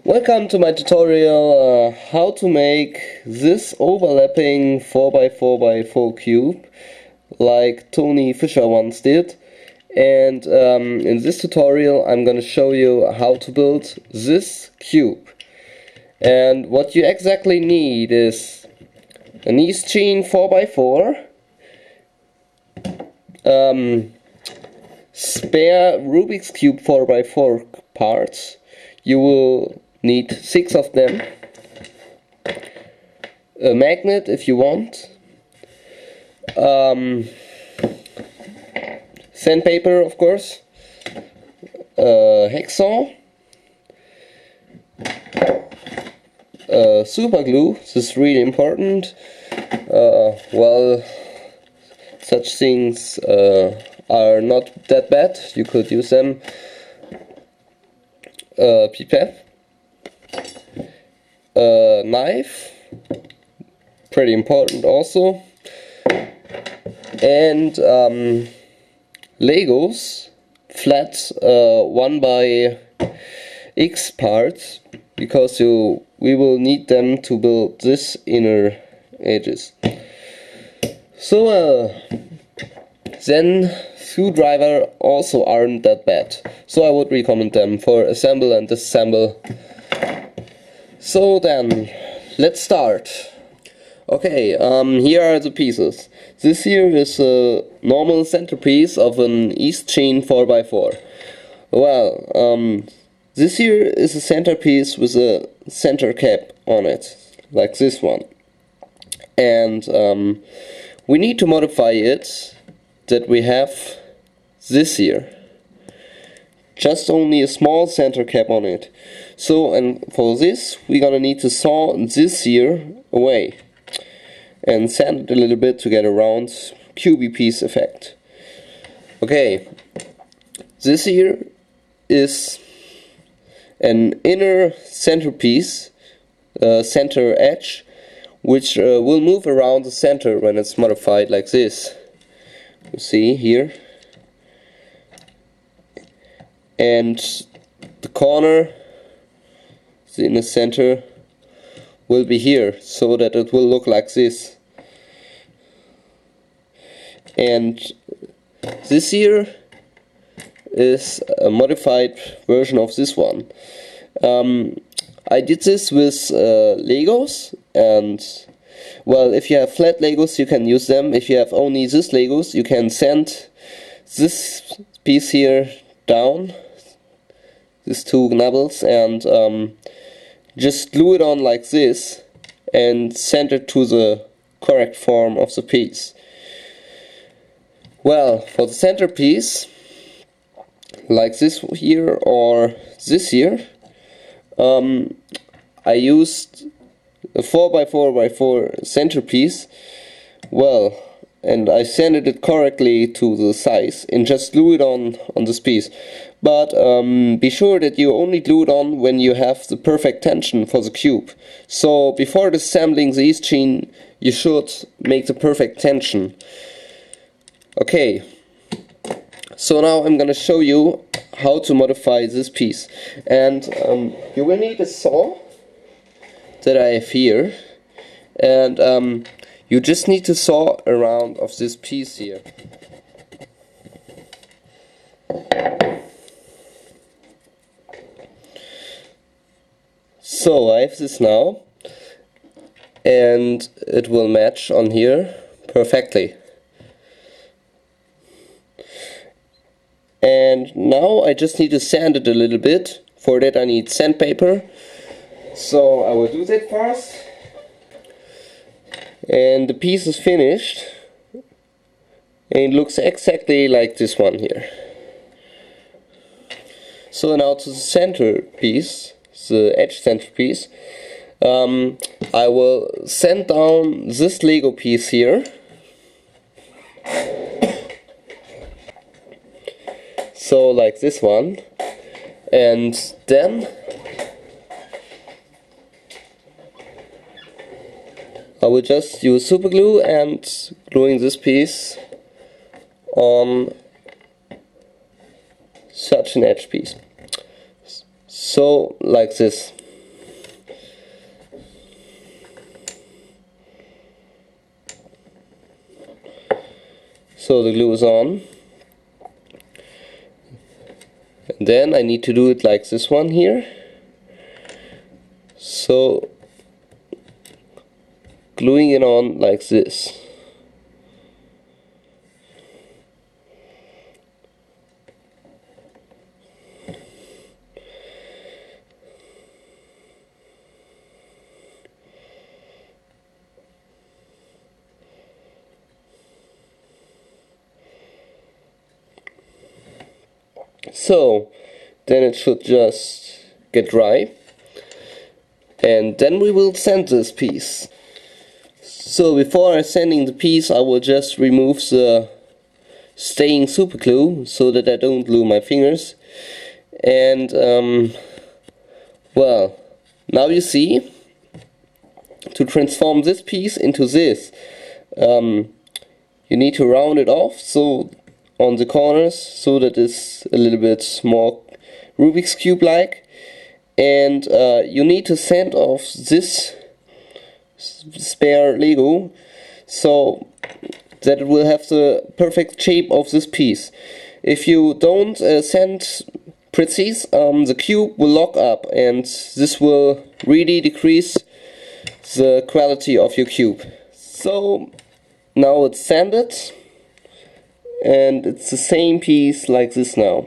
Welcome to my tutorial how to make this overlapping 4x4x4 cube like Tony Fisher once did. And in this tutorial I'm going to show you how to build this cube. And what you exactly need is an East Chain 4x4, spare Rubik's Cube 4x4 parts. You will need 6 of them, a magnet if you want, sandpaper of course, a hacksaw, super glue. This is really important. Well, such things are not that bad, you could use them. Pipette, knife, pretty important also, and Legos, flat 1x parts, because we will need them to build this inner edges. So then screwdriver also aren't that bad, so I would recommend them for assemble and disassemble. So then, let's start. Okay, here are the pieces. This here is a normal centerpiece of an East Chain 4x4. Well, this here is a centerpiece with a center cap on it, like this one. And we need to modify it that we have this here, just only a small center cap on it. So, and for this we're gonna need to saw this here away and sand it a little bit to get a round cubey piece effect. Okay, this here is an inner centerpiece, center edge, which will move around the center when it's modified like this. You see here, and the corner in the center will be here, so that it will look like this. And this here is a modified version of this one. I did this with Legos, and well, if you have flat Legos you can use them. If you have only this Legos, you can sand this piece here down, these two knobbles, and just glue it on like this and send it to the correct form of the piece. Well, for the centerpiece, like this here or this here, I used a 4x4x4 centerpiece. Well, and I sanded it correctly to the size and just glue it on this piece. But be sure that you only glue it on when you have the perfect tension for the cube. So before assembling the East Chain, you should make the perfect tension. Okay, so now I'm gonna show you how to modify this piece. And you will need a saw that I have here, and you just need to saw around of this piece here. So I have this now, and it will match on here perfectly. And now I just need to sand it a little bit. For that I need sandpaper. So I will do that first. And the piece is finished. And it looks exactly like this one here. So now to the center piece, the edge center piece, I will sand down this Lego piece here. So like this one, and then I will just use super glue and gluing this piece on such an edge piece. So like this. So the glue is on. And then I need to do it like this one here. So gluing it on like this. So then it should just get dry, and then we will sand this piece. So before sanding the piece, I will just remove the staying super glue so that I don't glue my fingers. And well, now you see, to transform this piece into this, you need to round it off so on the corners, so that it's a little bit more Rubik's Cube like, and you need to sand off this spare Lego so that it will have the perfect shape of this piece. If you don't sand precise, the cube will lock up, and this will really decrease the quality of your cube. So now it's sanded, and it's the same piece like this now.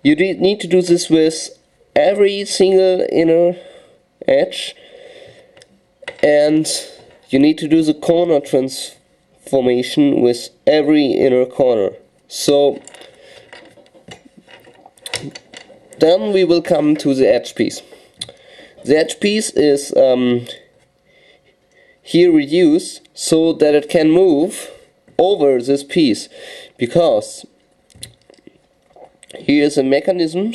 You need to do this with every single inner edge, and you need to do the corner transformation with every inner corner. So then we will come to the edge piece. The edge piece is here reduced so that it can move over this piece, because here is a mechanism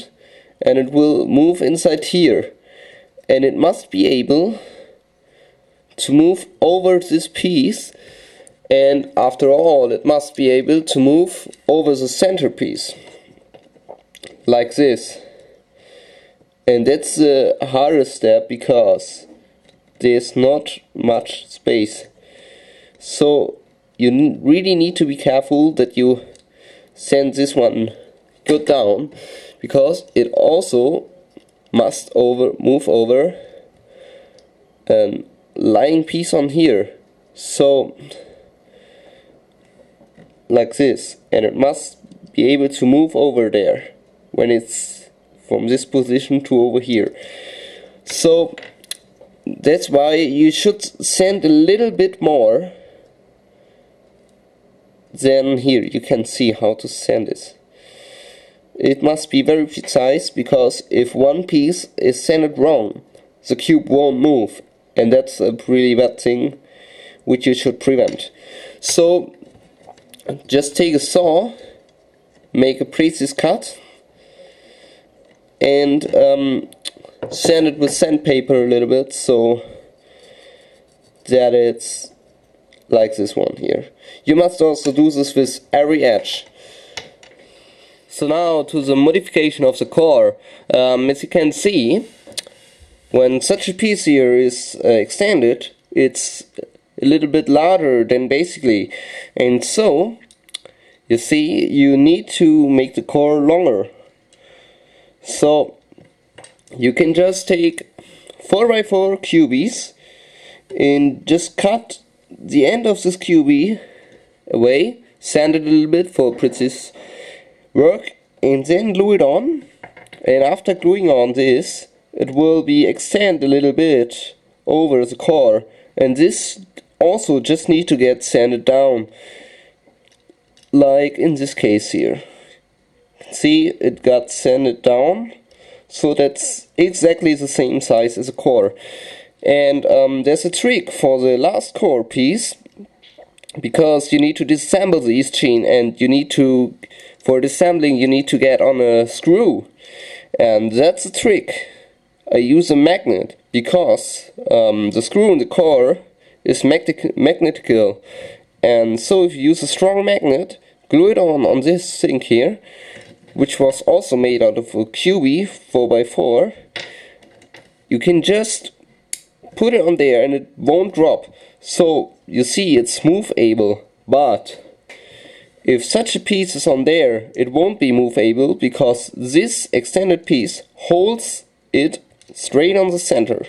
and it will move inside here, and it must be able to move over this piece, and after all it must be able to move over the centerpiece like this. And that's the hardest step because there's not much space. So you really need to be careful that you sand this one good down, because it also must move over a lying piece on here, so like this, and it must be able to move over there when it's from this position to over here. So that's why you should sand a little bit more than here. You can see how to sand this. It must be very precise, because if one piece is sanded wrong, the cube won't move, and that's a really bad thing which you should prevent. So just take a saw, make a precise cut, and sand it with sandpaper a little bit so that it's like this one here. You must also do this with every edge. So now to the modification of the core. As you can see, when such a piece here is extended, it's a little bit larger than basically, and so you see you need to make the core longer. So you can just take 4x4 cubies and just cut the end of this cubie away, sand it a little bit for precise work, and then glue it on. And after gluing on this, it will be extend a little bit over the core, and this also just need to get sanded down, like in this case here. See, it got sanded down, so that's exactly the same size as a core. And there's a trick for the last core piece, because you need to disassemble the east chain, and you need to, for disassembling, you need to get on a screw, and that's a trick. I use a magnet, because the screw in the core is magnetical, and so if you use a strong magnet, glue it on this thing here, which was also made out of a cubie 4x4, you can just put it on there and it won't drop. So you see it's smooth able, but if such a piece is on there, it won't be movable because this extended piece holds it straight on the center.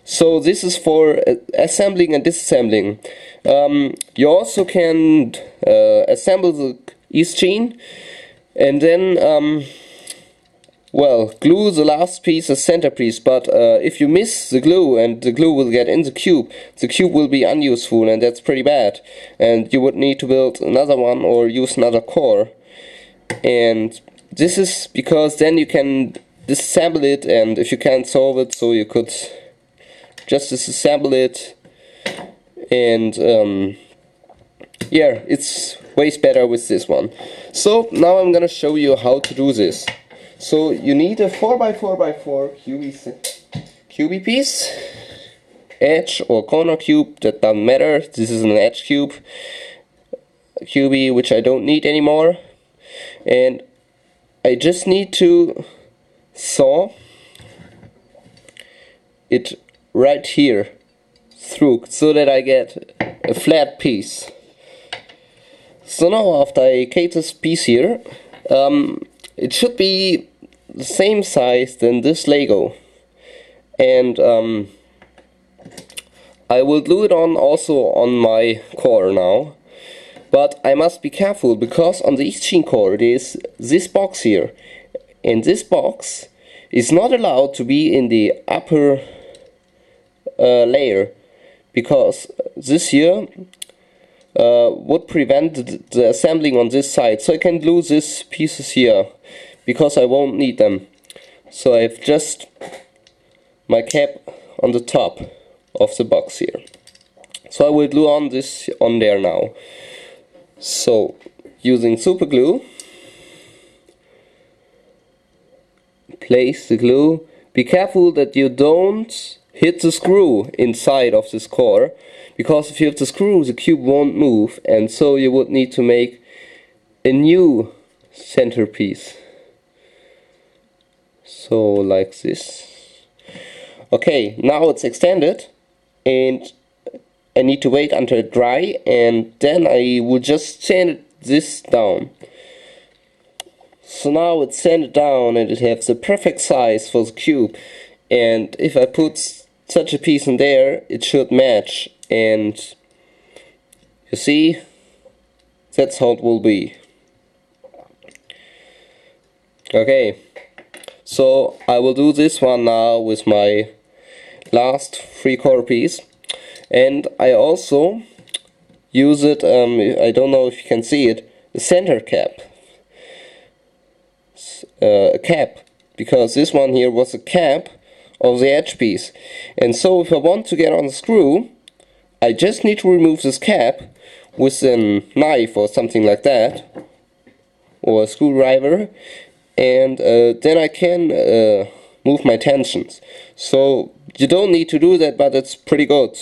So this is for assembling and disassembling. You also can assemble the E-screen and then well, glue the last piece as center piece, but if you miss the glue and the glue will get in the cube will be unuseful, and that's pretty bad. And you would need to build another one or use another core. And this is because then you can disassemble it, and if you can't solve it, so you could just disassemble it. And yeah, it's way better with this one. So now I'm gonna show you how to do this. So you need a 4x4x4 cubey piece, edge or corner cube, that doesn't matter. This is an edge cubey, which I don't need anymore. And I just need to saw it right here through, so that I get a flat piece. So now after I cut this piece here, it should be the same size than this Lego, and I will glue it on also on my core now. But I must be careful because on the E-screen core there is this box here, and this box is not allowed to be in the upper layer, because this here would prevent the assembling on this side. So I can glue these pieces here because I won't need them. So I have just my cap on the top of the box here. So I will glue on this on there now. So using super glue, place the glue. Be careful that you don't hit the screw inside of this core, because if you hit the screw the cube won't move, and so you would need to make a new centerpiece. So like this. Okay, now it's extended and I need to wait until it dry, and then I will just sand this down. So now it's sanded down and it has the perfect size for the cube, and if I put such a piece in there it should match, and you see, that's how it will be. Okay, so I will do this one now with my last 3/4 piece, and I also use it, I don't know if you can see it, the center cap, a cap, because this one here was a cap of the edge piece, and so if I want to get on the screw I just need to remove this cap with a knife or something like that, or a screwdriver, and then I can move my tensions. So you don't need to do that, but it's pretty good.